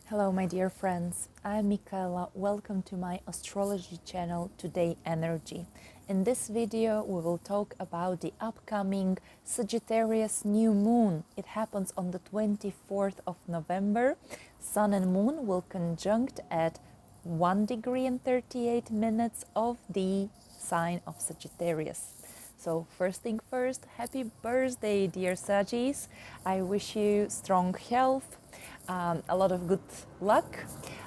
Hello my dear friends, I'm Michaela. Welcome to my astrology channel Today Energy. In this video we will talk about the upcoming Sagittarius New Moon. It happens on the 24th of November. Sun and Moon will conjunct at 1 degree and 38 minutes of the sign of Sagittarius. So first thing first, happy birthday dear Saggies. I wish you strong health, a lot of good luck,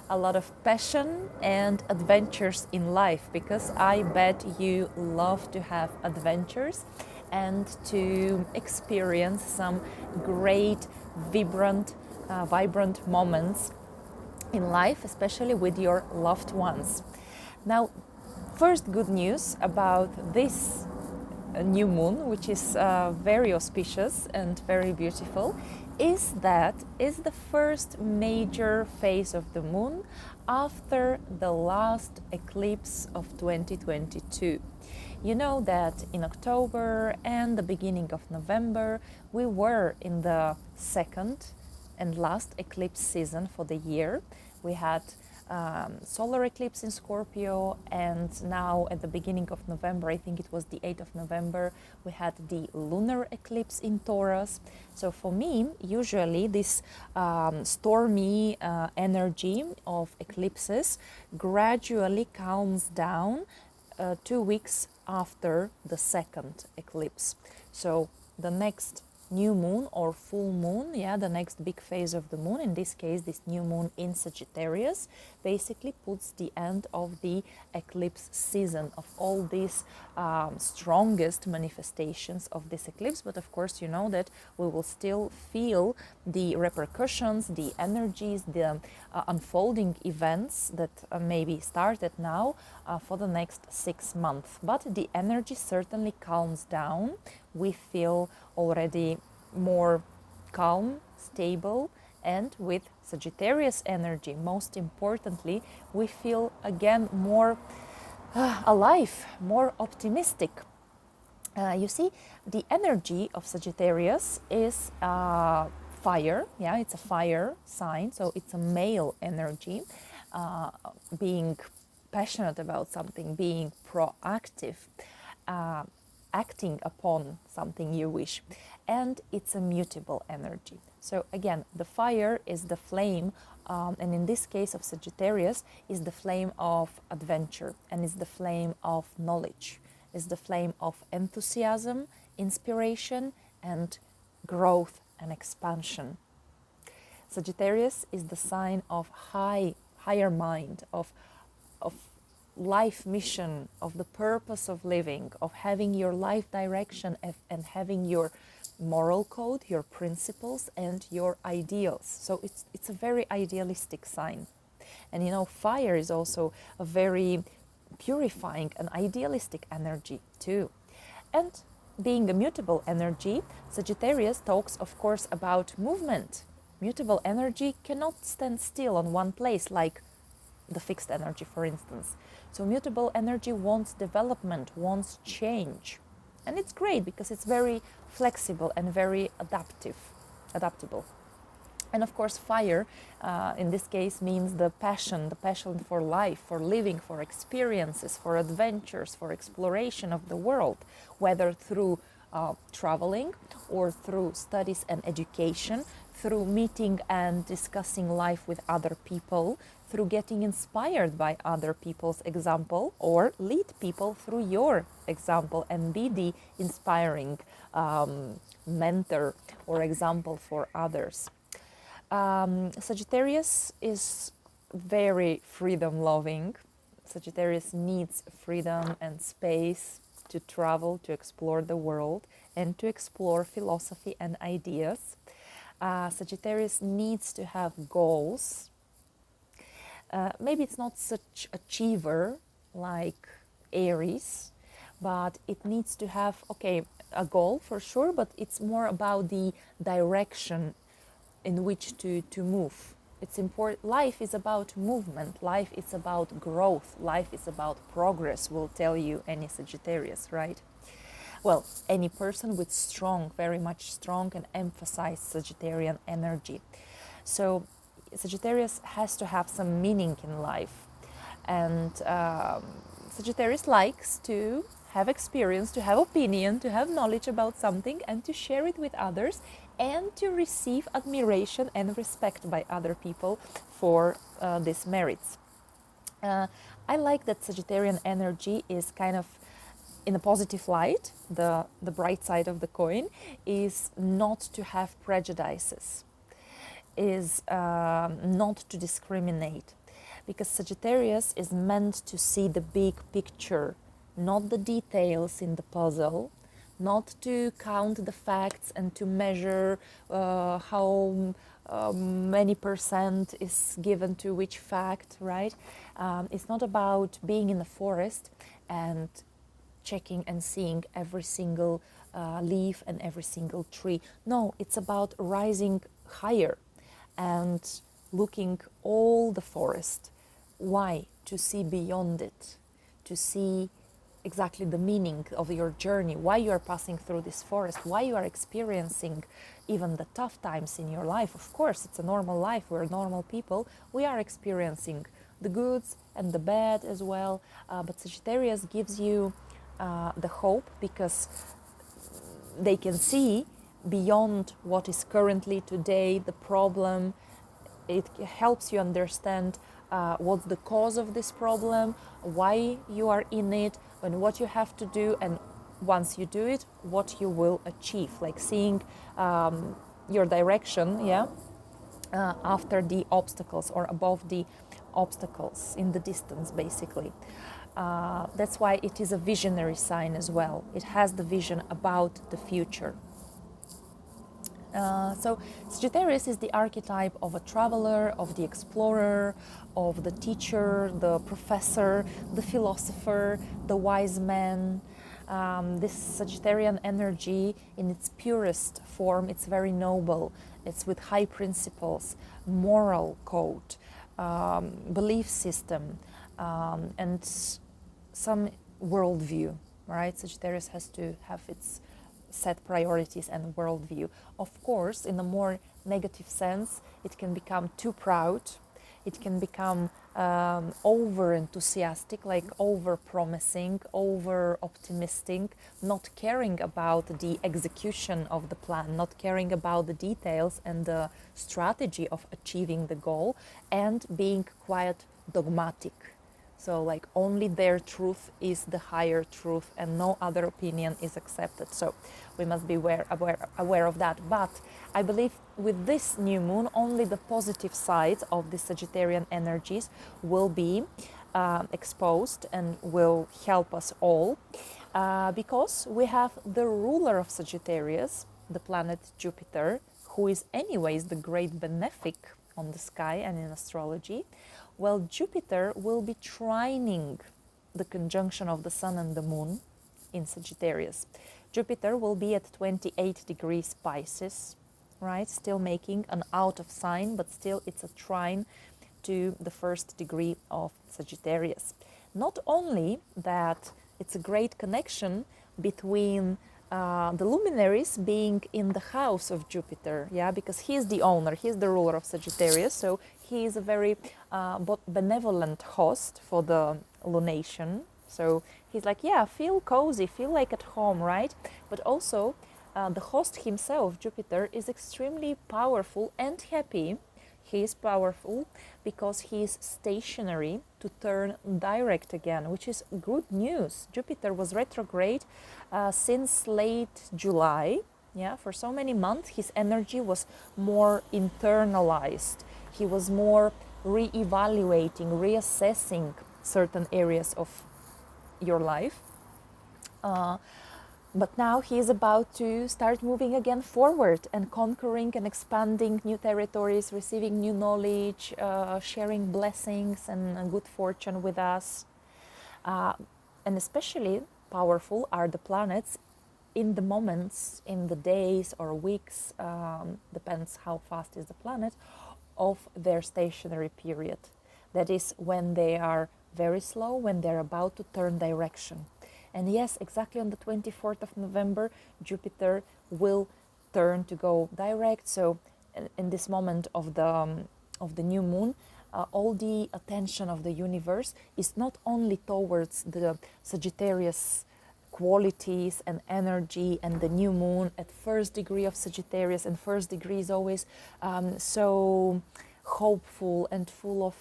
a lot of passion and adventures in life, because I bet you love to have adventures and to experience some great, vibrant moments in life, especially with your loved ones. Now, first good news about this new moon, which is very auspicious and very beautiful, is that is the first major phase of the moon after the last eclipse of 2022. You know that in October and the beginning of November we were in the second and last eclipse season for the year. We had solar eclipse in Scorpio, and now at the beginning of November, I think it was the 8th of November, we had the lunar eclipse in Taurus. So for me, usually this stormy energy of eclipses gradually calms down 2 weeks after the second eclipse. So the next new moon or full moon, the next big phase of the moon, in this case this new moon in Sagittarius, basically puts the end of the eclipse season, of all these strongest manifestations of this eclipse. But of course you know that we will still feel the repercussions, the energies, the unfolding events that maybe started now for the next 6 months. But the energy certainly calms down. We feel already more calm, stable, and with Sagittarius energy, most importantly, we feel again more alive, more optimistic. You see, the energy of Sagittarius is fire. It's a fire sign, so it's a male energy, being passionate about something, being proactive, acting upon something you wish, and it's a mutable energy. So again, the fire is the flame, and in this case of Sagittarius is the flame of adventure, and is the flame of knowledge, is the flame of enthusiasm, inspiration, and growth and expansion. Sagittarius is the sign of higher mind, of life mission, of the purpose of living, of having your life direction and having your moral code, your principles and your ideals. So it's a very idealistic sign. And you know, fire is also a very purifying and idealistic energy too. And being a mutable energy, Sagittarius talks of course about movement. Mutable energy cannot stand still on one place like the fixed energy, for instance. So mutable energy wants development, wants change. And it's great because it's very flexible and very adaptable. And of course, fire in this case means the passion for life, for living, for experiences, for adventures, for exploration of the world, whether through traveling or through studies and education, through meeting and discussing life with other people, through getting inspired by other people's example, or lead people through your example and be the inspiring mentor or example for others. Sagittarius is very freedom loving. Sagittarius needs freedom and space to travel, to explore the world and to explore philosophy and ideas. Sagittarius needs to have goals. Maybe it's not such achiever like Aries, but it needs to have, a goal for sure, but it's more about the direction in which to move. It's important. Life is about movement. Life is about growth. Life is about progress, will tell you any Sagittarius, right? Well, any person with very much strong and emphasized Sagittarian energy. So Sagittarius has to have some meaning in life, and Sagittarius likes to have experience, to have opinion, to have knowledge about something, and to share it with others, and to receive admiration and respect by other people for these merits. I like that Sagittarian energy is kind of in a positive light. The bright side of the coin is not to have prejudices, is not to discriminate, because Sagittarius is meant to see the big picture, not the details in the puzzle, not to count the facts and to measure how many percent is given to which fact, right? It's not about being in the forest and checking and seeing every single leaf and every single tree. No, it's about rising higher and looking all the forest. Why? To see beyond it, to see exactly the meaning of your journey, why you are passing through this forest, why you are experiencing even the tough times in your life. Of course, it's a normal life, we're normal people, we are experiencing the goods and the bad as well, but Sagittarius gives you the hope, because they can see beyond what is currently today the problem. It helps you understand what's the cause of this problem, why you are in it, and what you have to do, and once you do it, what you will achieve, like seeing your direction, yeah, after the obstacles or above the obstacles, in the distance, basically. That's why it is a visionary sign as well. It has the vision about the future. So Sagittarius is the archetype of a traveler, of the explorer, of the teacher, the professor, the philosopher, the wise man. This Sagittarian energy in its purest form, it's very noble. It's with high principles, moral code, belief system, and some worldview, right? Sagittarius has to have its set priorities and worldview. Of course, in a more negative sense, it can become too proud. It can become over enthusiastic, like over promising, over optimistic, not caring about the execution of the plan, not caring about the details and the strategy of achieving the goal, and being quite dogmatic. So like only their truth is the higher truth and no other opinion is accepted. So we must be aware of that. But I believe with this new moon, only the positive sides of the Sagittarian energies will be exposed and will help us all, because we have the ruler of Sagittarius, the planet Jupiter, who is anyways the great benefic on the sky and in astrology. Well, Jupiter will be trining the conjunction of the Sun and the Moon in Sagittarius. Jupiter will be at 28 degrees Pisces, right? Still making an out of sign, but still it's a trine to the first degree of Sagittarius. Not only that, it's a great connection between the luminaries being in the house of Jupiter, yeah, because he's the owner, he's the ruler of Sagittarius, so he is a very benevolent host for the lunation. So he's like, yeah, feel cozy, feel like at home, right? But also the host himself, Jupiter, is extremely powerful and happy. He is powerful because he is stationary to turn direct again, which is good news. Jupiter was retrograde since late July. Yeah, for so many months, his energy was more internalized. He was more re-evaluating, reassessing certain areas of your life. But now he is about to start moving again forward and conquering and expanding new territories, receiving new knowledge, sharing blessings and good fortune with us. And especially powerful are the planets in the moments, in the days or weeks, depends how fast is the planet, of their stationary period. That is when they are very slow, when they're about to turn direction. And yes, exactly on the 24th of November, Jupiter will turn to go direct. So in this moment of of the new moon, all the attention of the universe is not only towards the Sagittarius qualities and energy and the new moon at first degree of Sagittarius, and first degree is always so hopeful and full of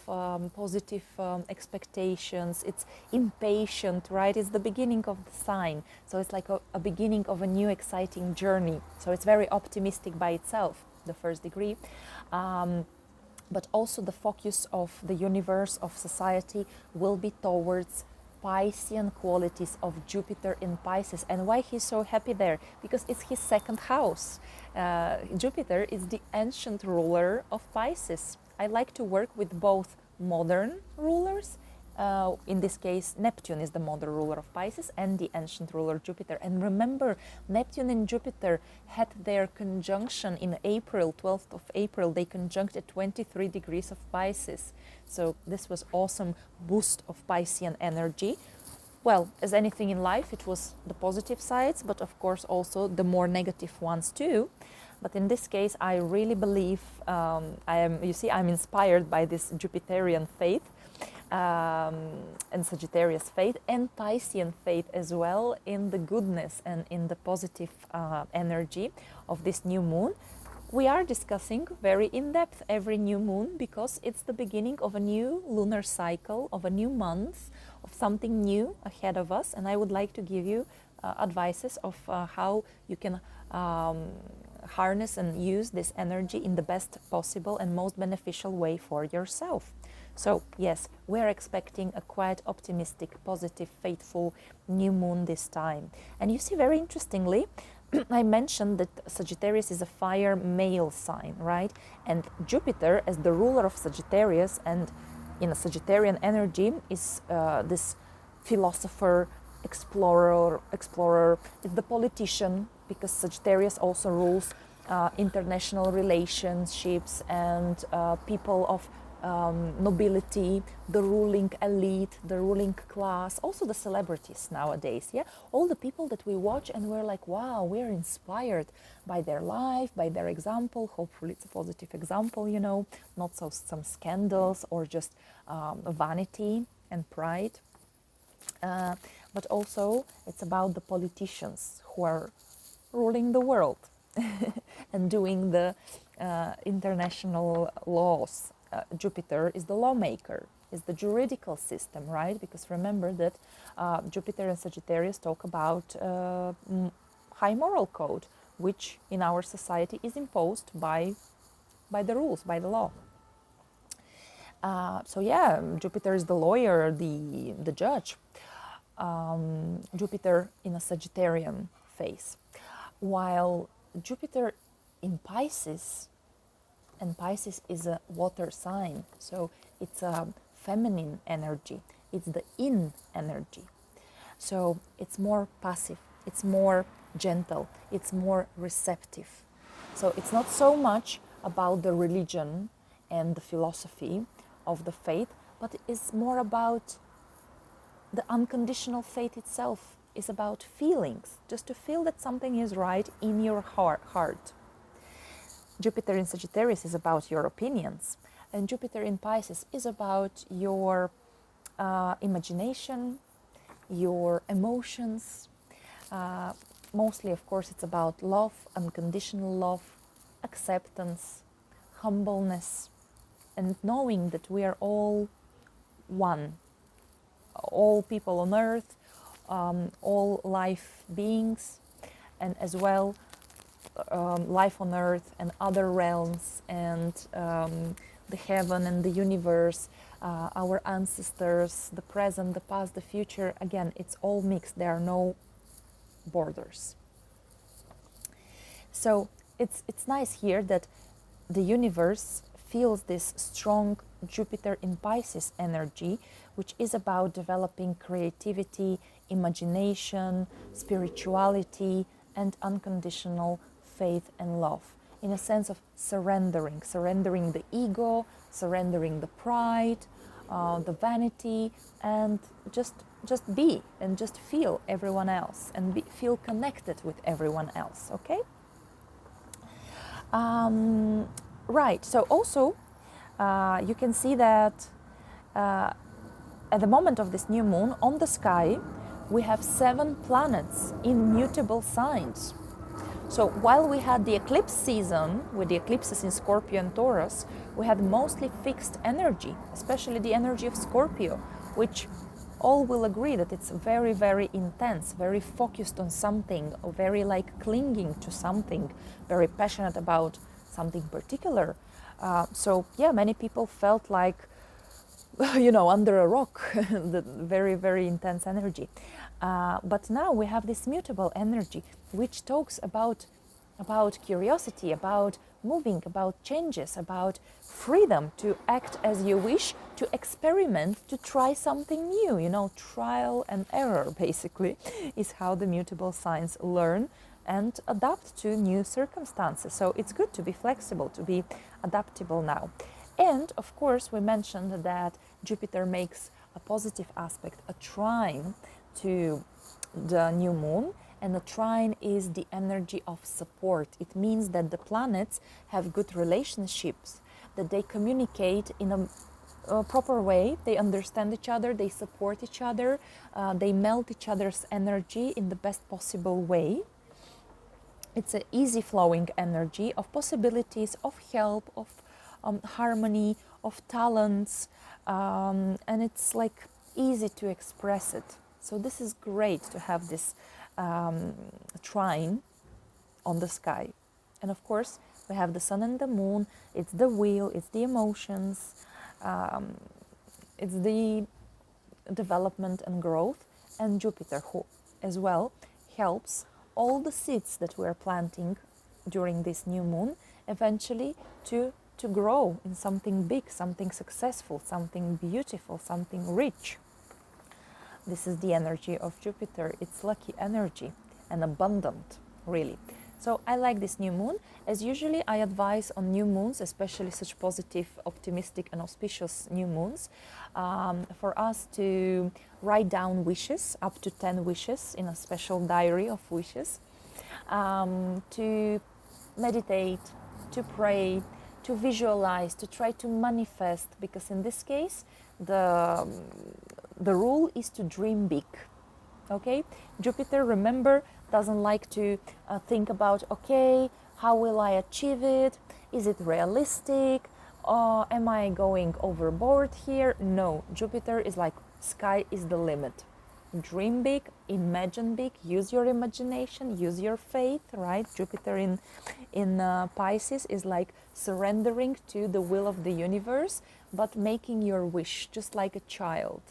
positive expectations. It's impatient, right? It's the beginning of the sign, so it's like a beginning of a new exciting journey. So it's very optimistic by itself, the first degree. But also the focus of the universe, of society, will be towards Piscean qualities of Jupiter in Pisces. And why he's so happy there? Because it's his second house. Jupiter is the ancient ruler of Pisces. I like to work with both modern rulers. In this case, Neptune is the modern ruler of Pisces, and the ancient ruler Jupiter. And remember, Neptune and Jupiter had their conjunction in April, 12th of April. They conjunct at 23 degrees of Pisces. So this was awesome boost of Piscean energy. Well, as anything in life, it was the positive sides, but of course also the more negative ones too. But in this case, I really believe, I'm inspired by this Jupiterian faith. And Sagittarius faith and Piscean faith as well, in the goodness and in the positive energy of this new moon. We are discussing very in depth every new moon because it's the beginning of a new lunar cycle, of a new month, of something new ahead of us. And I would like to give you advices of how you can harness and use this energy in the best possible and most beneficial way for yourself. So yes, we're expecting a quite optimistic, positive, faithful new moon this time. And you see, very interestingly, I mentioned that Sagittarius is a fire male sign, right? And Jupiter, as the ruler of Sagittarius and in a Sagittarian energy, is this philosopher, explorer, is the politician, because Sagittarius also rules international relationships and people of nobility, the ruling elite, the ruling class, also the celebrities nowadays, yeah? All the people that we watch and we're like, wow, we're inspired by their life, by their example. Hopefully it's a positive example, you know, not so some scandals or just vanity and pride. But also it's about the politicians who are ruling the world and doing the international laws. Jupiter is the lawmaker, is the juridical system, right? Because remember that Jupiter and Sagittarius talk about high moral code, which in our society is imposed by the rules, by the law. So yeah, Jupiter is the lawyer, the judge. Jupiter in a Sagittarian phase, while Jupiter in Pisces, and Pisces is a water sign, so it's a feminine energy, it's the yin energy. So it's more passive, it's more gentle, it's more receptive. So it's not so much about the religion and the philosophy of the faith, but it's more about the unconditional faith itself. Is about feelings, just to feel that something is right in your heart. Jupiter in Sagittarius is about your opinions, and Jupiter in Pisces is about your imagination, your emotions. Mostly, of course, it's about love, unconditional love, acceptance, humbleness, and knowing that we are all one, all people on earth, all life beings, and as well life on earth and other realms, and the heaven and the universe, our ancestors, the present, the past, the future. Again, it's all mixed. There are no borders. So it's nice here that the universe feels this strong Jupiter in Pisces energy, which is about developing creativity, imagination, spirituality, and unconditional faith and love, in a sense of surrendering the ego, surrendering the pride, the vanity, and just be and just feel everyone else and feel connected with everyone else. Okay. Right. So also you can see that at the moment of this new moon on the sky, we have 7 planets in mutable signs. So while we had the eclipse season with the eclipses in Scorpio and Taurus, we had mostly fixed energy, especially the energy of Scorpio, which all will agree that it's very, very intense, very focused on something, or very like clinging to something, very passionate about something particular. So yeah, many people felt like, under a rock, the very, very intense energy. But now we have this mutable energy, which talks about curiosity, about moving, about changes, about freedom to act as you wish, to experiment, to try something new. Trial and error, basically, is how the mutable signs learn and adapt to new circumstances. So it's good to be flexible, to be adaptable now. And of course, we mentioned that Jupiter makes a positive aspect, a trine to the new moon, and the trine is the energy of support. It means that the planets have good relationships, that they communicate in a proper way, they understand each other, they support each other, they melt each other's energy in the best possible way. It's an easy flowing energy of possibilities, of help, of harmony, of talents, and it's like easy to express it. So this is great to have this trine on the sky. And of course, we have the sun and the moon. It's the will, it's the emotions, it's the development and growth. And Jupiter, who as well helps all the seeds that we're planting during this new moon eventually to grow in something big, something successful, something beautiful, something rich. This is the energy of Jupiter. It's lucky energy and abundant, really. So I like this new moon. As usually, I advise on new moons, especially such positive, optimistic and auspicious new moons, for us to write down wishes, up to 10 wishes in a special diary of wishes, to meditate, to pray, to visualize, to try to manifest, because in this case, the rule is to dream big. Okay, Jupiter, remember, doesn't like to think about, okay, how will I achieve it? Is it realistic? Am I going overboard here? No, Jupiter is like, sky is the limit. Dream big, imagine big, use your imagination, use your faith, right? Jupiter in Pisces is like surrendering to the will of the universe, but making your wish just like a child,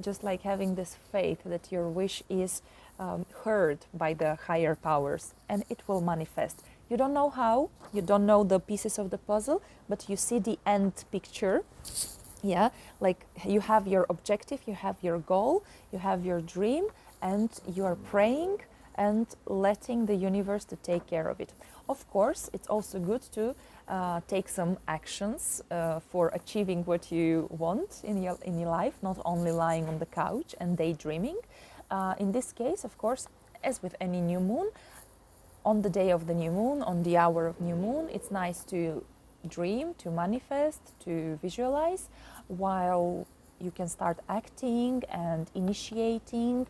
just like having this faith that your wish is heard by the higher powers and it will manifest. You don't know how, you don't know the pieces of the puzzle, but you see the end picture. Yeah, like you have your objective, you have your goal, you have your dream, and you are praying and letting the universe to take care of it. Of course, it's also good to take some actions for achieving what you want in your life, not only lying on the couch and daydreaming. In this case, of course, as with any new moon, on the day of the new moon, on the hour of new moon, it's nice to dream, to manifest, to visualize, while you can start acting and initiating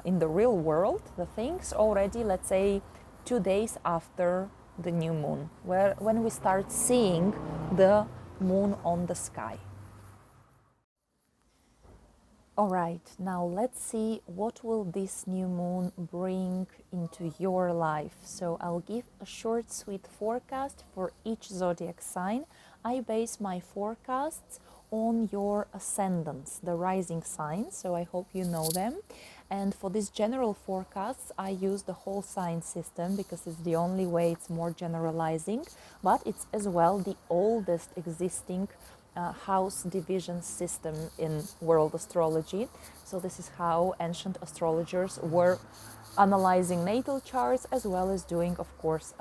in the real world the things already, let's say 2 days after the new moon, when we start seeing the moon on the sky. All right, now let's see what will this new moon bring into your life. So I'll give a short, sweet forecast for each zodiac sign. I base my forecasts on your ascendants, the rising signs, so I hope you know them. And for these general forecasts, I use the whole sign system because it's the only way, it's more generalizing, but it's as well the oldest existing house division system in world astrology. So this is how ancient astrologers were analyzing natal charts as well as doing, of course,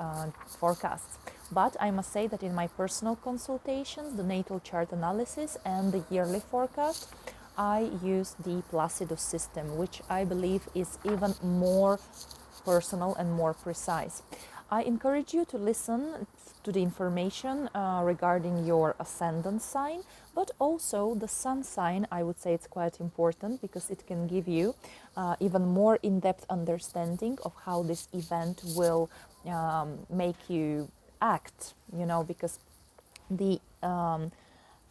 forecasts. But I must say that in my personal consultations, the natal chart analysis and the yearly forecast, I use the Placidus system, which I believe is even more personal and more precise. I encourage you to listen to the information regarding your ascendant sign, but also the sun sign. I would say it's quite important because it can give you even more in-depth understanding of how this event will make you act, you know, because the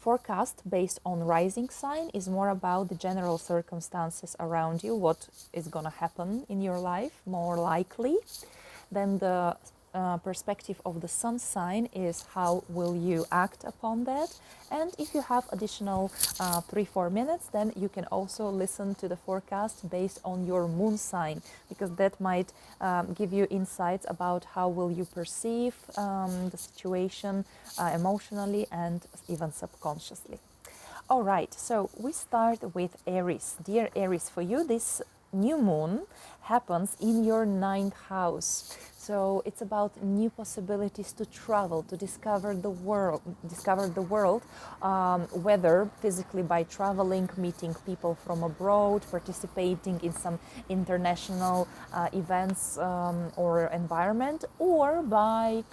forecast based on rising sign is more about the general circumstances around you, what is going to happen in your life more likely. Then the perspective of the sun sign is how will you act upon that. And if you have additional 3-4 minutes, then you can also listen to the forecast based on your moon sign, because that might give you insights about how will you perceive the situation emotionally and even subconsciously. All right, so we start with Aries. Dear Aries, for you this new moon happens in your 9th house. So it's about new possibilities to travel, to discover the world, whether physically by traveling, meeting people from abroad, participating in some international events or environment, or by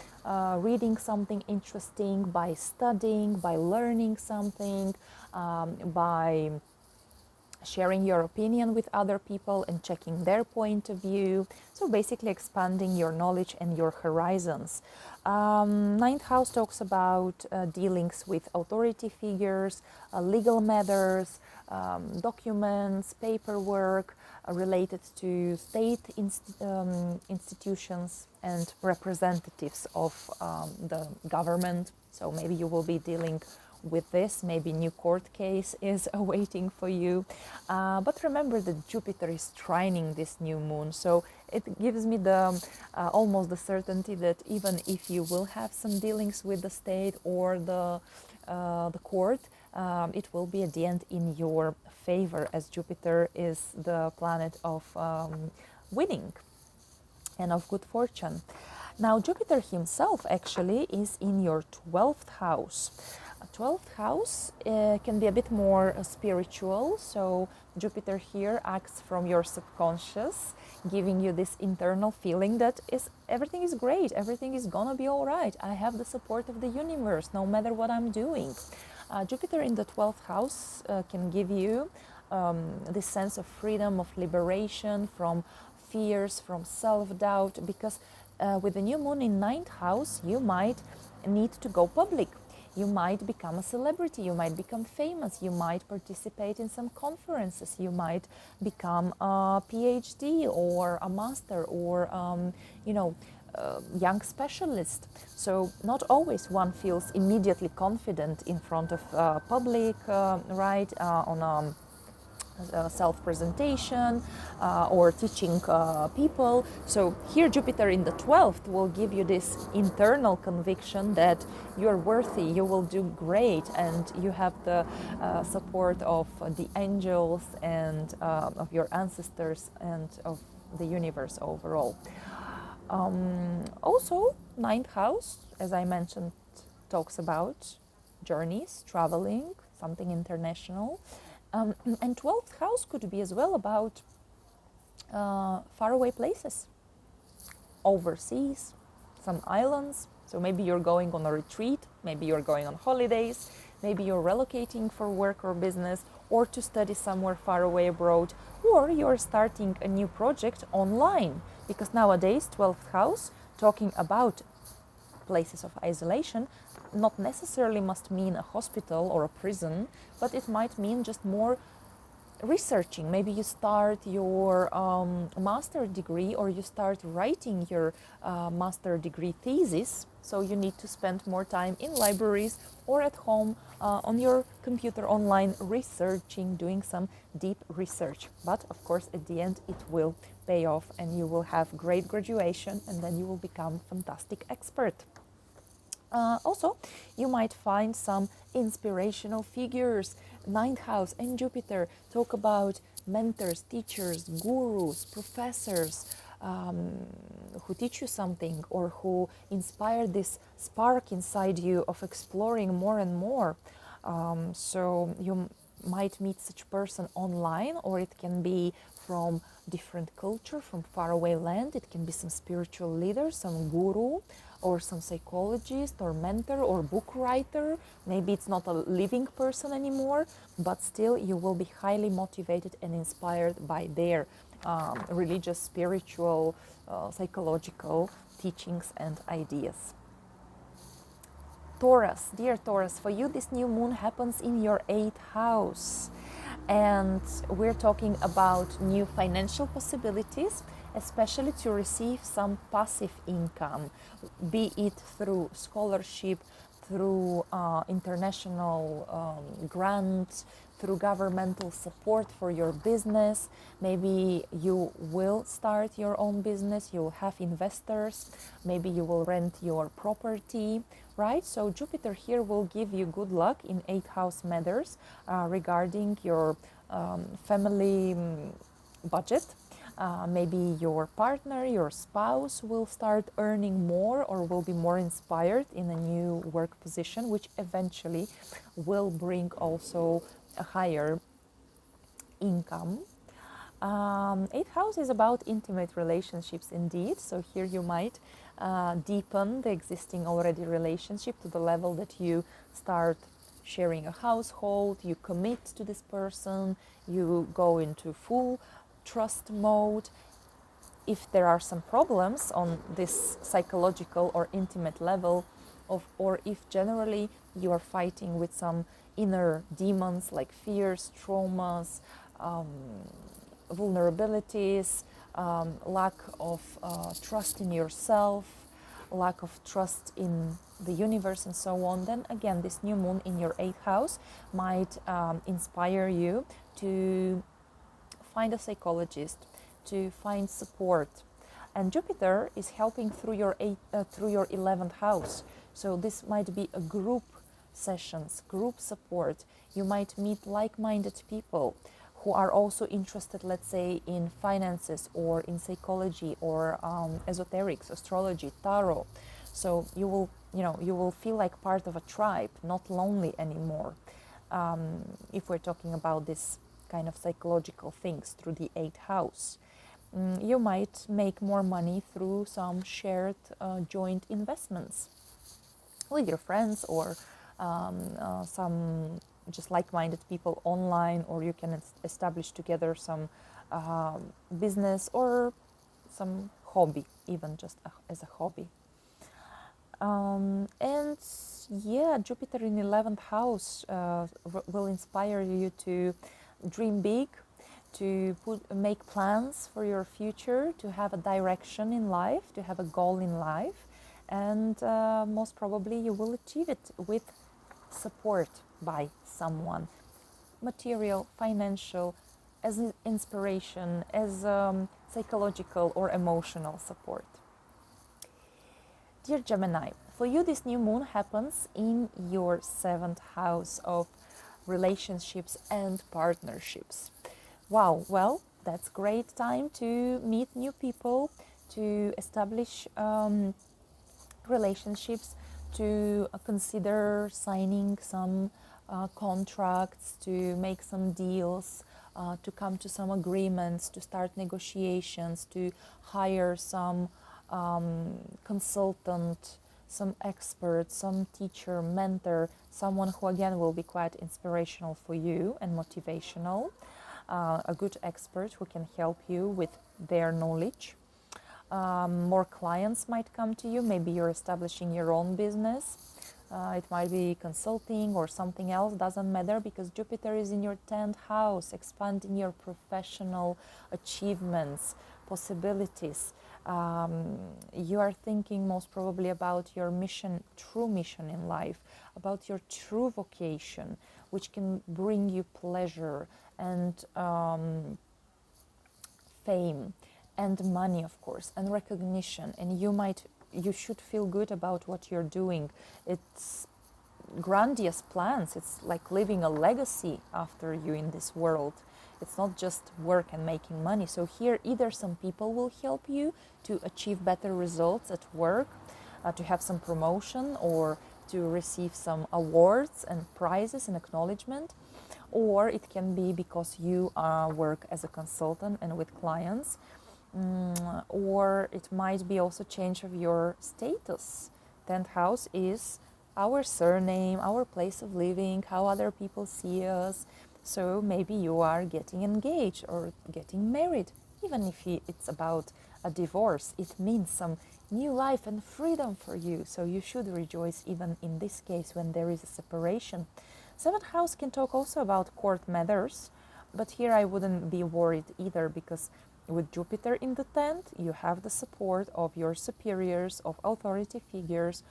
reading something interesting, by studying, by learning something, by sharing your opinion with other people and checking their point of view. So basically expanding your knowledge and your horizons. Ninth house talks about dealings with authority figures, legal matters, documents, paperwork related to state institutions and representatives of the government. So maybe you will be dealing with this, maybe new court case is awaiting for you. But remember that Jupiter is trining this new moon, so it gives me the almost the certainty that even if you will have some dealings with the state or the court, it will be at the end in your favor, as Jupiter is the planet of winning and of good fortune. Now Jupiter himself actually is in your 12th house. 12th house can be a bit more spiritual, so Jupiter here acts from your subconscious, giving you this internal feeling that everything is great, everything is gonna be all right, I have the support of the universe no matter what I'm doing. Jupiter in the 12th house can give you this sense of freedom, of liberation from fears, from self-doubt, because with the new moon in 9th house you might need to go public. You might become a celebrity, you might become famous, you might participate in some conferences, you might become a PhD or a master or, young specialist. So not always one feels immediately confident in front of public, on self-presentation or teaching people. So here Jupiter in the 12th will give you this internal conviction that you're worthy, you will do great, and you have the support of the angels and of your ancestors and of the universe overall. Also, 9th house, as I mentioned, talks about journeys, traveling, something international. And 12th house could be as well about faraway places, overseas, some islands. So maybe you're going on a retreat, maybe you're going on holidays, maybe you're relocating for work or business, or to study somewhere far away abroad, or you're starting a new project online. Because nowadays, 12th house, talking about places of isolation, not necessarily must mean a hospital or a prison, but it might mean just more researching. Maybe you start your master degree, or you start writing your master degree thesis, so you need to spend more time in libraries or at home on your computer online researching, doing some deep research. But of course at the end it will pay off and you will have great graduation, and then you will become a fantastic expert. Also, you might find some inspirational figures. 9th house and Jupiter talk about mentors, teachers, gurus, professors who teach you something or who inspire this spark inside you of exploring more and more. So you might meet such person online, or it can be from different culture, from faraway land. It can be some spiritual leader, some guru, or some psychologist or mentor or book writer. Maybe it's not a living person anymore, but still you will be highly motivated and inspired by their religious, spiritual, psychological teachings and ideas. Taurus, dear Taurus, for you this new moon happens in your 8th house. And we're talking about new financial possibilities, especially to receive some passive income, be it through scholarship, through international grants, through governmental support for your business. Maybe you will start your own business, you'll have investors, maybe you will rent your property, right? So Jupiter here will give you good luck in 8th house matters regarding your family budget. Maybe your partner, your spouse will start earning more or will be more inspired in a new work position, which eventually will bring also a higher income. 8th house is about intimate relationships indeed. So here you might deepen the existing already relationship to the level that you start sharing a household, you commit to this person, you go into full trust mode. If there are some problems on this psychological or intimate level, or if generally you are fighting with some inner demons like fears, traumas, vulnerabilities, lack of trust in yourself, lack of trust in the universe and so on, then again this new moon in your 8th house might inspire you to find a psychologist, to find support. And Jupiter is helping through your 11th house. So this might be a group sessions, group support. You might meet like-minded people who are also interested, let's say, in finances or in psychology or esoterics, astrology, tarot. So you will feel like part of a tribe, not lonely anymore. If we're talking about this kind of psychological things through the 8th house. You might make more money through some shared joint investments with your friends or some just like-minded people online, or you can establish together some business or some hobby, even just as a hobby. And yeah, Jupiter in 11th house will inspire you to dream big, to make plans for your future, to have a direction in life, to have a goal in life, and most probably you will achieve it with support by someone, material, financial, as inspiration, as psychological or emotional support. Dear Gemini, for you this new moon happens in your 7th house of relationships and partnerships. Wow, well, that's great time to meet new people, to establish relationships, to consider signing some contracts, to make some deals, to come to some agreements, to start negotiations, to hire some consultant, some expert, some teacher, mentor, someone who again will be quite inspirational for you and motivational, a good expert who can help you with their knowledge. More clients might come to you. Maybe you're establishing your own business. It might be consulting or something else, doesn't matter, because Jupiter is in your 10th house, expanding your professional achievements, possibilities. You are thinking most probably about your mission, true mission in life, about your true vocation, which can bring you pleasure and fame and money, of course, and recognition. And you should feel good about what you're doing. It's grandiose plans. It's like leaving a legacy after you in this world. It's not just work and making money. So here either some people will help you to achieve better results at work, to have some promotion, or to receive some awards and prizes and acknowledgement, or it can be because you work as a consultant and with clients, or it might be also change of your status. 10th house is our surname, our place of living, how other people see us. So maybe you are getting engaged or getting married. Even if it's about a divorce, it means some new life and freedom for you. So you should rejoice even in this case when there is a separation. 7th house can talk also about court matters, but here I wouldn't be worried either, because with Jupiter in the 10th, you have the support of your superiors, of authority figures,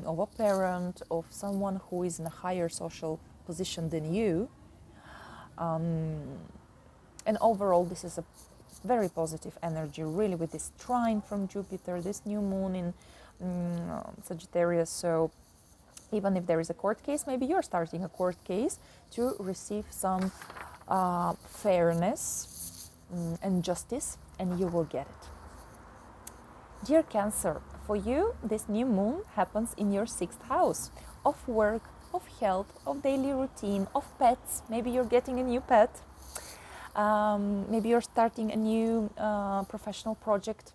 of a parent, of someone who is in a higher social position than you. And overall, this is a very positive energy, really, with this trine from Jupiter, this new moon in Sagittarius. So even if there is a court case, maybe you're starting a court case to receive some fairness and justice, and you will get it. Dear Cancer, for you, this new moon happens in your 6th house of work, of health, of daily routine, of pets. Maybe you're getting a new pet. Maybe you're starting a new professional project.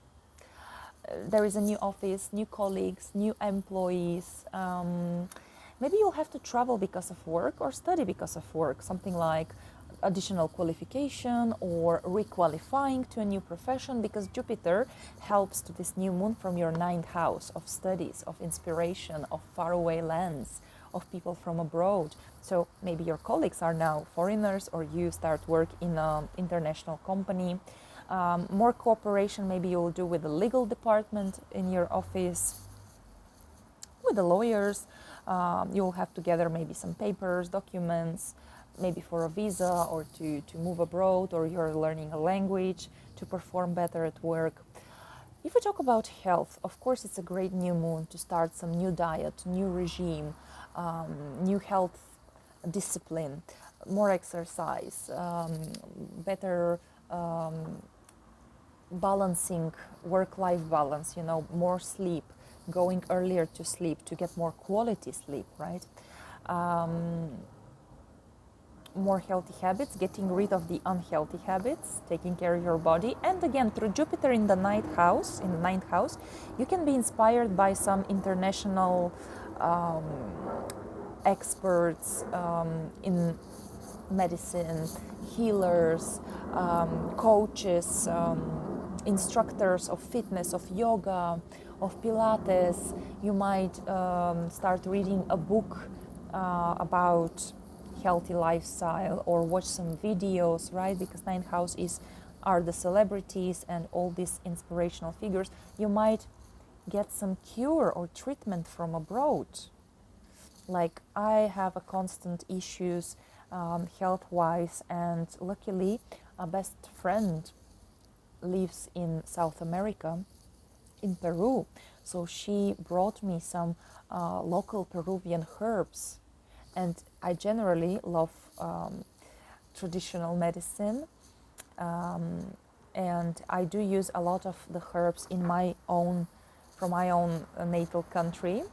There is a new office, new colleagues, new employees. Maybe you'll have to travel because of work or study because of work, something like additional qualification or requalifying to a new profession, because Jupiter helps to this new moon from your 9th house of studies, of inspiration, of faraway lands, of people from abroad. So maybe your colleagues are now foreigners, or you start work in an international company. More cooperation maybe you'll do with the legal department in your office, with the lawyers. You'll have to gather maybe some papers, documents, maybe for a visa or to move abroad, or you're learning a language to perform better at work. If we talk about health, of course, it's a great new moon to start some new diet, new regime, new health discipline, more exercise, better balancing work-life balance, more sleep, going earlier to sleep to get more quality sleep, right? More healthy habits, getting rid of the unhealthy habits, taking care of your body. And again, through Jupiter in the 9th house, you can be inspired by some international experts in medicine, healers, coaches, instructors of fitness, of yoga, of Pilates. You might start reading a book about healthy lifestyle, or watch some videos, right? Because 9th house are the celebrities and all these inspirational figures. You might get some cure or treatment from abroad. Like, I have a constant issues health-wise, and luckily a best friend lives in South America, in Peru. So she brought me some local Peruvian herbs. And I generally love traditional medicine, and I do use a lot of the herbs from my own natal country,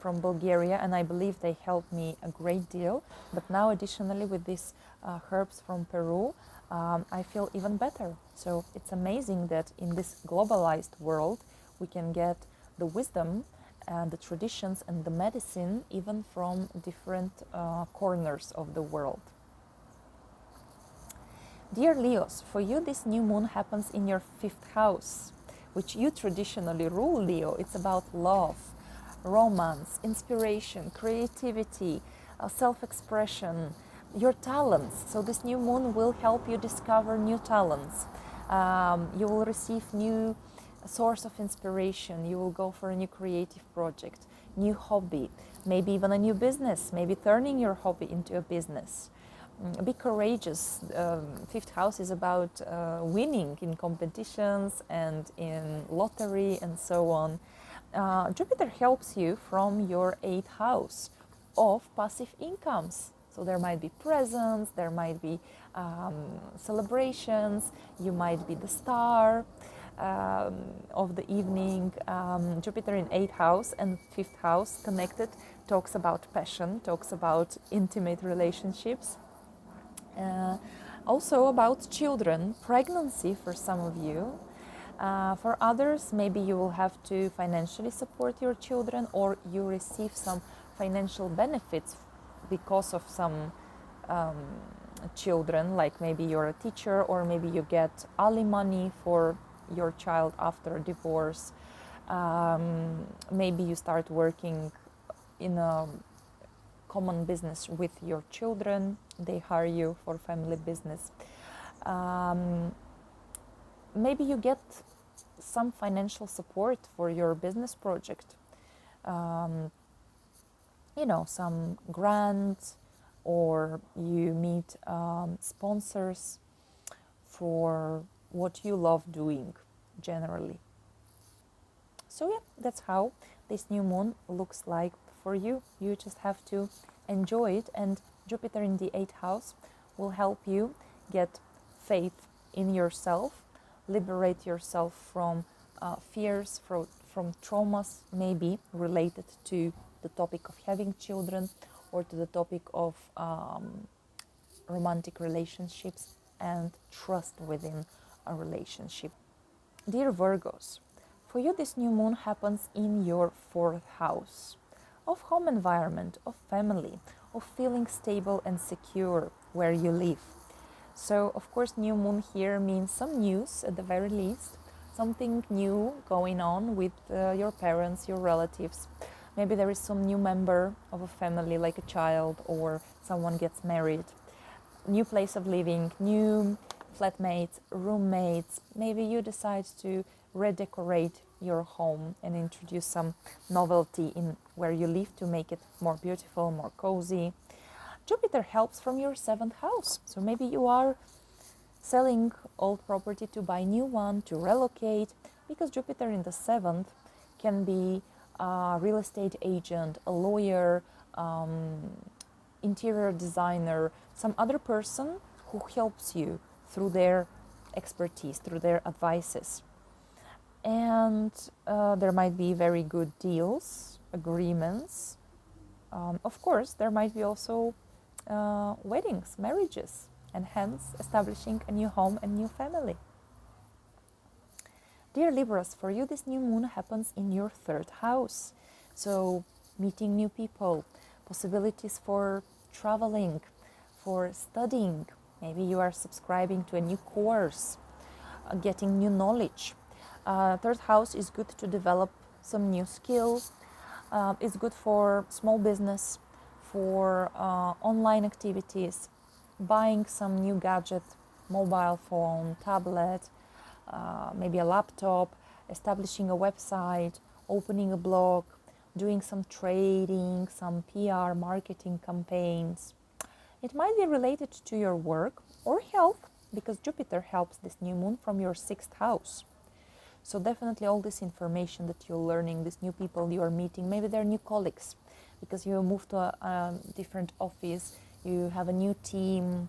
from Bulgaria, and I believe they help me a great deal. But now, additionally, with these herbs from Peru, I feel even better. So it's amazing that in this globalized world, we can get the wisdom and the traditions and the medicine even from different corners of the world. Dear Leos, for you this new moon happens in your 5th house, which you traditionally rule, Leo. It's about love, romance, inspiration, creativity, self-expression, your talents. So this new moon will help you discover new talents. You will receive new source of inspiration. You will go for a new creative project, new hobby, maybe even a new business, maybe turning your hobby into a business. Be courageous. 5th house is about winning in competitions and in lottery and so on. Jupiter helps you from your 8th house of passive incomes. So there might be presents, there might be celebrations, you might be the star. of the evening. Jupiter in 8th house and 5th house connected talks about passion, talks about intimate relationships, also about children, pregnancy for some of you. For others, maybe you will have to financially support your children, or you receive some financial benefits because of some children, like maybe you're a teacher, or maybe you get alimony for your child after a divorce. Maybe you start working in a common business with your children, they hire you for family business. Maybe you get some financial support for your business project, some grant, or you meet sponsors for what you love doing generally. So yeah, that's how this new moon looks like for you. You just have to enjoy it, and Jupiter in the 8th house will help you get faith in yourself, liberate yourself from fears, from traumas maybe related to the topic of having children, or to the topic of romantic relationships and trust within a relationship. Dear Virgos, for you this new moon happens in your 4th house of home environment, of family, of feeling stable and secure where you live. So of course new moon here means some news at the very least, something new going on with your parents, your relatives. Maybe there is some new member of a family, like a child, or someone gets married. New place of living, new flatmates, roommates. Maybe you decide to redecorate your home and introduce some novelty in where you live to make it more beautiful, more cozy. Jupiter helps from your 7th house. So maybe you are selling old property to buy new one, to relocate, because Jupiter in the 7th can be a real estate agent, a lawyer, interior designer, some other person who helps you through their expertise, through their advices. And there might be very good deals, agreements. Of course, there might be also weddings, marriages, and hence establishing a new home and new family. Dear Libras, for you this new moon happens in your 3rd house. So meeting new people, possibilities for traveling, for studying. Maybe you are subscribing to a new course, getting new knowledge. 3rd house is good to develop some new skills. It's good for small business, for online activities, buying some new gadget, mobile phone, tablet, maybe a laptop, establishing a website, opening a blog, doing some trading, some PR marketing campaigns. It might be related to your work or health, because Jupiter helps this new moon from your 6th house. So definitely all this information that you're learning, these new people you are meeting, maybe they're new colleagues because you moved to a different office, you have a new team,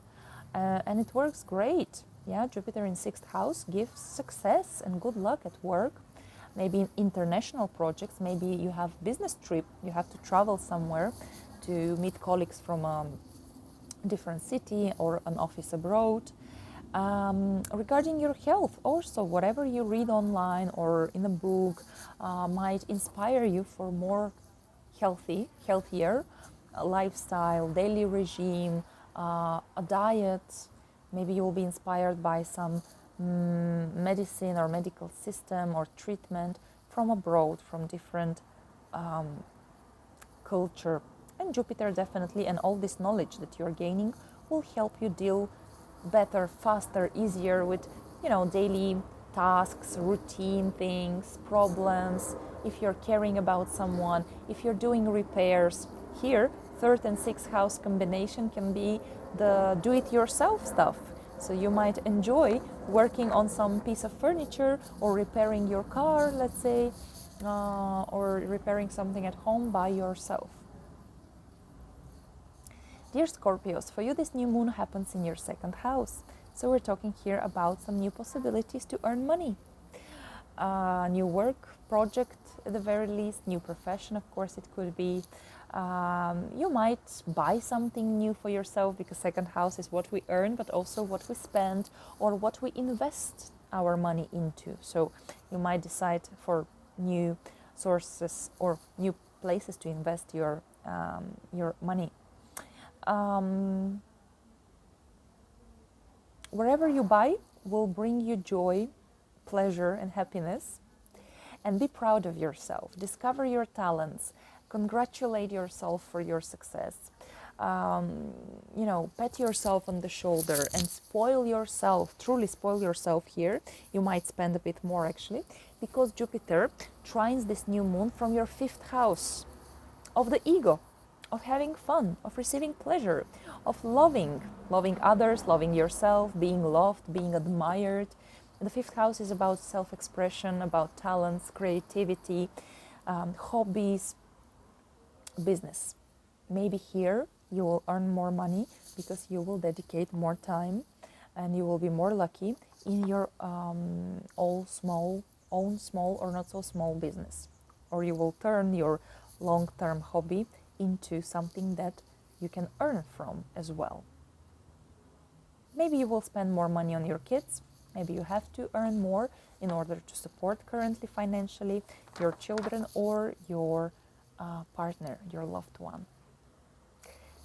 and it works great. Yeah, Jupiter in 6th house gives success and good luck at work. Maybe in international projects, maybe you have business trip, you have to travel somewhere to meet colleagues from a different city or an office abroad. Regarding your health, also whatever you read online or in a book might inspire you for more healthier lifestyle, daily regime, a diet. Maybe you will be inspired by some medicine or medical system or treatment from abroad, from different culture. And Jupiter definitely, and all this knowledge that you're gaining will help you deal better, faster, easier with, daily tasks, routine things, problems. If you're caring about someone, if you're doing repairs, here 3rd and 6th house combination can be the do-it-yourself stuff. So you might enjoy working on some piece of furniture or repairing your car, let's say, or repairing something at home by yourself. Dear Scorpios, for you this new moon happens in your 2nd house. So we're talking here about some new possibilities to earn money. new work project at the very least, new profession, of course, it could be. You might buy something new for yourself, because second house is what we earn, but also what we spend or what we invest our money into. So you might decide for new sources or new places to invest your money. Wherever you buy will bring you joy, pleasure, and happiness. And be proud of yourself. Discover your talents. Congratulate yourself for your success. Pat yourself on the shoulder and spoil yourself, truly spoil yourself here. You might spend a bit more actually, because Jupiter trines this new moon from your 5th house of the ego, of having fun, of receiving pleasure, of loving others, loving yourself, being loved, being admired. And the 5th house is about self-expression, about talents, creativity, hobbies, business. Maybe here you will earn more money because you will dedicate more time and you will be more lucky in your own small or not so small business. Or you will turn your long-term hobby into something that you can earn from as well. Maybe you will spend more money on your kids. Maybe you have to earn more in order to support currently financially your children or your partner, your loved one.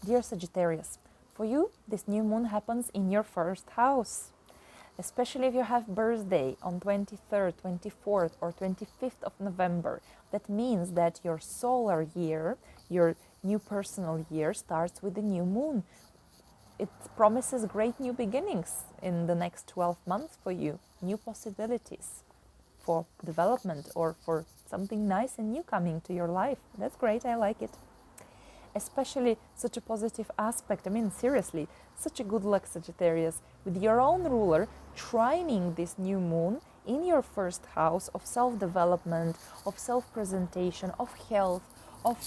Dear Sagittarius, for you, this new moon happens in your 1st house. Especially if you have birthday on 23rd, 24th or 25th of November. That means that your solar year, your new personal year, starts with the new moon. It promises great new beginnings in the next 12 months for you, new possibilities for development or for something nice and new coming to your life. That's great, I like it. Especially such a positive aspect, I mean seriously, such a good luck, Sagittarius, with your own ruler trining this new moon in your 1st house of self-development, of self-presentation, of health, of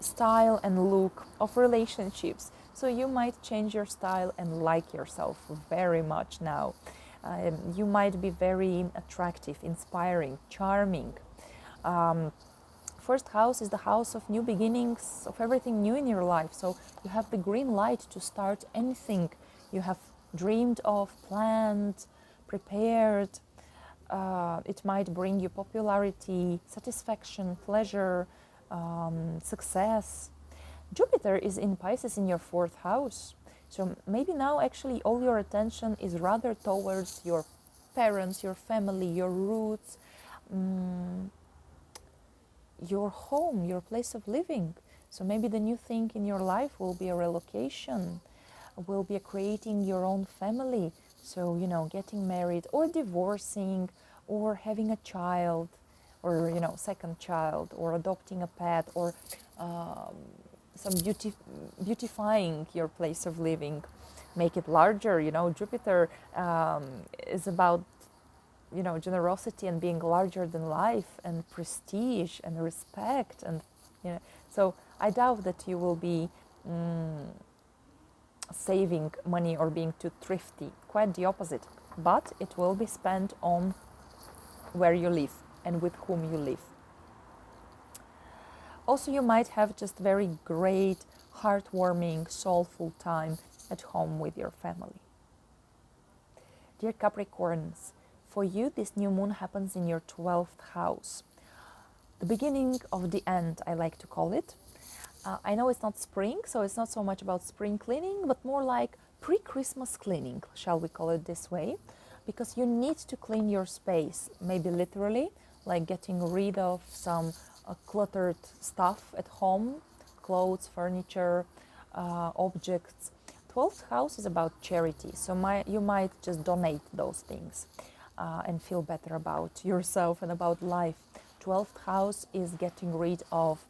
style and look, of relationships. So you might change your style and like yourself very much now. You might be very attractive, inspiring, charming. 1st house is the house of new beginnings, of everything new in your life. So you have the green light to start anything you have dreamed of, planned, prepared. It might bring you popularity, satisfaction, pleasure, success. Jupiter is in Pisces in your 4th house. So maybe now actually all your attention is rather towards your parents, your family, your roots, your home, your place of living. So maybe the new thing in your life will be a relocation, will be creating your own family. So, getting married or divorcing or having a child or, 2nd child or adopting a pet or some beautifying your place of living, make it larger. Jupiter is about generosity and being larger than life and prestige and respect. And so I doubt that you will be saving money or being too thrifty. Quite the opposite. But it will be spent on where you live and with whom you live. Also, you might have just very great, heartwarming, soulful time at home with your family. Dear Capricorns, for you, this new moon happens in your 12th house. The beginning of the end, I like to call it. I know it's not spring, so it's not so much about spring cleaning, but more like pre-Christmas cleaning, shall we call it this way? Because you need to clean your space, maybe literally, like getting rid of some cluttered stuff at home, clothes, furniture, objects. 12th house is about charity, so you might just donate those things. And feel better about yourself and about life. 12th house is getting rid of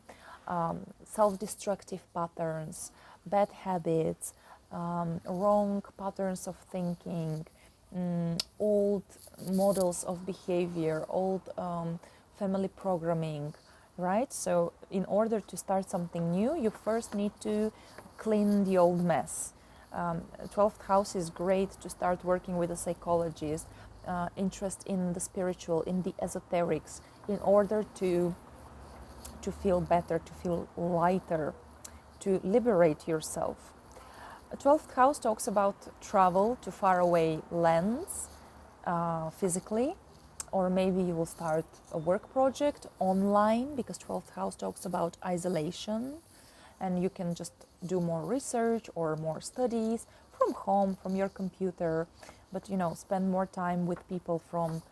self-destructive patterns, bad habits, wrong patterns of thinking, old models of behavior, old family programming, right? So in order to start something new, you first need to clean the old mess. 12th house is great to start working with a psychologist, interest in the spiritual, in the esoterics, in order to feel better, to feel lighter, to liberate yourself. 12th house talks about travel to faraway lands, physically, or maybe you will start a work project online, because 12th house talks about isolation, and you can just do more research or more studies from home, from your computer, but spend more time with people from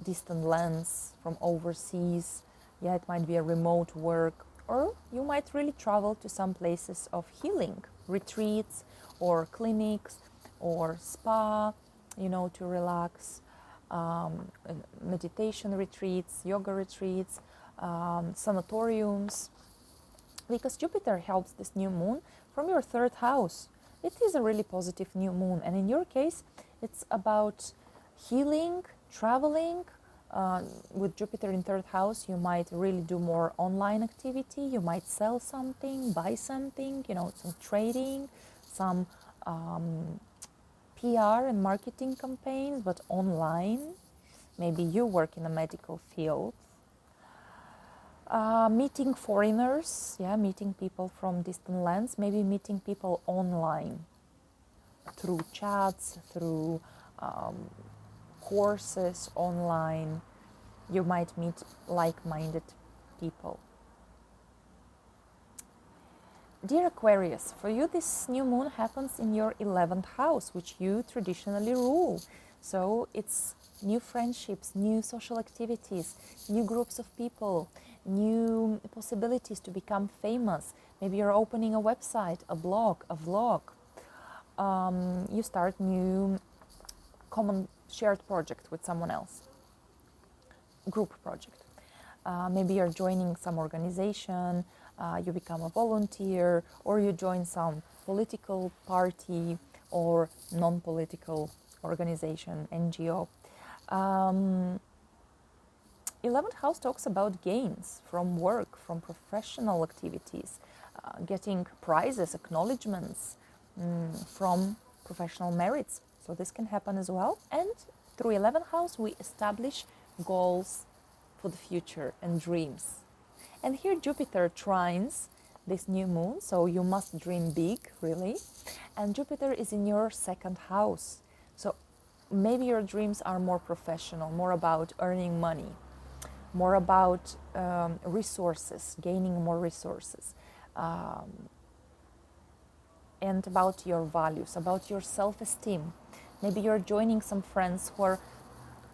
distant lands, from overseas. Yeah, it might be a remote work, or you might really travel to some places of healing, retreats or clinics or spa, to relax, meditation retreats, yoga retreats, sanatoriums, because Jupiter helps this new moon from your 3rd house. It is a really positive new moon, and in your case, it's about healing, traveling. With Jupiter in 3rd house, you might really do more online activity. You might sell something, buy something, some trading, some PR and marketing campaigns, but online. Maybe you work in a medical field. Meeting foreigners, meeting people from distant lands, maybe meeting people online through chats, through courses online. You might meet like-minded people. Dear Aquarius, for you this new moon happens in your 11th house, which you traditionally rule. So it's new friendships, new social activities, new groups of people, new possibilities to become famous. Maybe you're opening a website, a blog, a vlog. You start new common shared project with someone else, group project. Maybe you're joining some organization, you become a volunteer, or you join some political party or non-political organization, NGO. 11th house talks about gains from work, from professional activities, getting prizes, acknowledgements from professional merits. So this can happen as well. And through 11th house, we establish goals for the future and dreams. And here Jupiter trines this new moon, so you must dream big, really. And Jupiter is in your 2nd house. So maybe your dreams are more professional, more about earning money, more about resources, gaining more resources, and about your values, about your self-esteem. Maybe you're joining some friends who are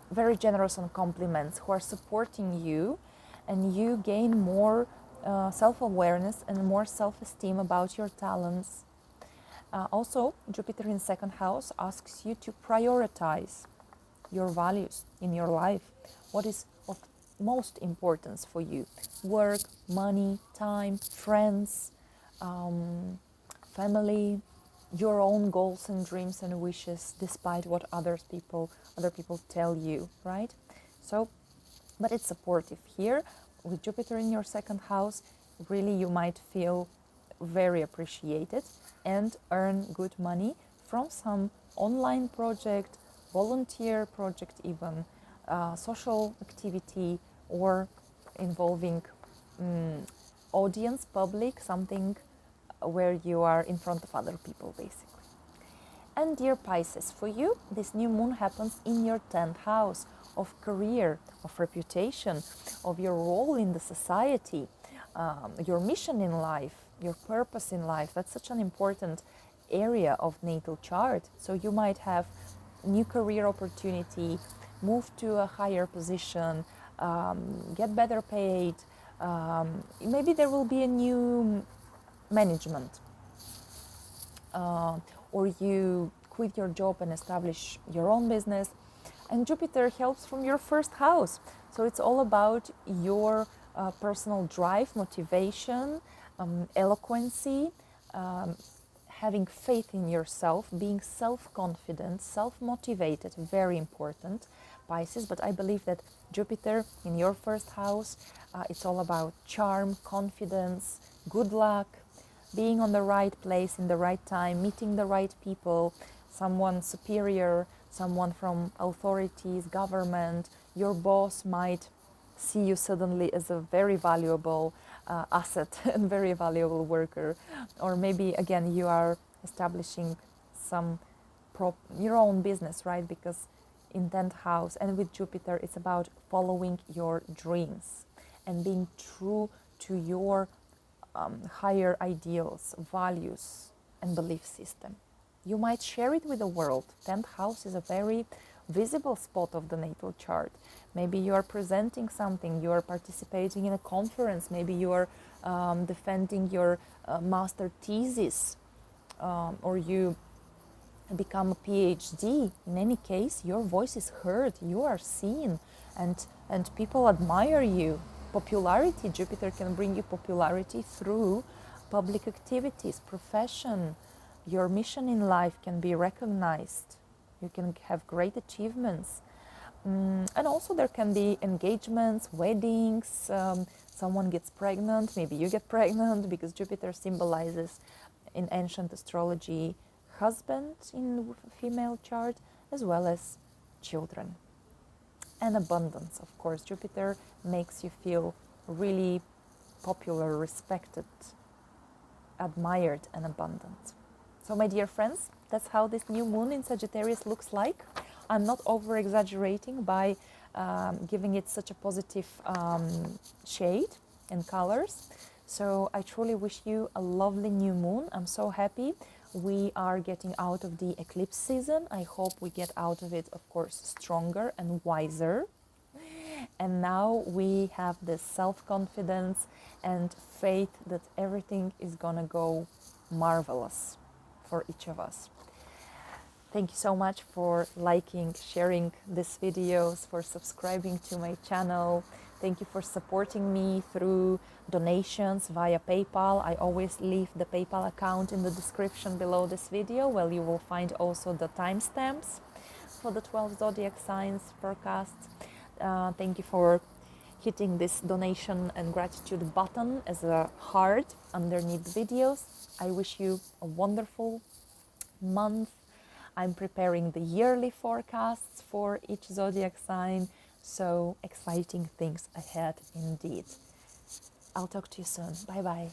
very generous on compliments, who are supporting you, and you gain more self-awareness and more self-esteem about your talents. Also, Jupiter in 2nd house asks you to prioritize your values in your life. What is of most importance for you? Work, money, time, friends, family, your own goals and dreams and wishes, despite what other people tell you, right? So, but it's supportive here. With Jupiter in your 2nd house, really you might feel very appreciated and earn good money from some online project, volunteer project even, social activity, or involving audience, public, something where you are in front of other people, basically. And dear Pisces, for you, this new moon happens in your 10th house of career, of reputation, of your role in the society, your mission in life, your purpose in life. That's such an important area of natal chart. So you might have new career opportunity, move to a higher position, get better paid. Maybe there will be a new management, or you quit your job and establish your own business. And Jupiter helps from your 1st house. So it's all about your personal drive, motivation, eloquency, having faith in yourself, being self-confident, self-motivated, very important, Pisces. But I believe that Jupiter in your 1st house, it's all about charm, confidence, good luck, being on the right place in the right time, meeting the right people, someone superior, someone from authorities, government. Your boss might see you suddenly as a very valuable asset and very valuable worker. Or maybe, again, you are establishing some your own business, right? Because in 10th house and with Jupiter, it's about following your dreams and being true to your higher ideals, values, and belief system. You might share it with the world. 10th house is a very visible spot of the natal chart. Maybe you are presenting something, you are participating in a conference, maybe you are defending your master thesis, or you become a PhD. In any case, your voice is heard, you are seen, and people admire you. Popularity, Jupiter can bring you popularity through public activities, profession. Your mission in life can be recognized. You can have great achievements. And also there can be engagements, weddings, someone gets pregnant, maybe you get pregnant, because Jupiter symbolizes in ancient astrology husband in female chart, as well as children. And abundance, of course. Jupiter makes you feel really popular, respected, admired, and abundant. So my dear friends, that's how this new moon in Sagittarius looks like. I'm not over exaggerating by giving it such a positive shade and colors. So I truly wish you a lovely new moon. I'm so happy we are getting out of the eclipse season. I hope we get out of it, of course, stronger and wiser. And now we have this self-confidence and faith that everything is gonna go marvelous for each of us. Thank you so much for liking, sharing these videos, for subscribing to my channel. Thank you for supporting me through donations via PayPal. I always leave the PayPal account in the description below this video, where you will find also the timestamps for the 12 zodiac signs forecasts. Thank you for hitting this donation and gratitude button as a heart underneath the videos. I wish you a wonderful month. I'm preparing the yearly forecasts for each zodiac sign, so exciting things ahead indeed. I'll talk to you soon. Bye bye.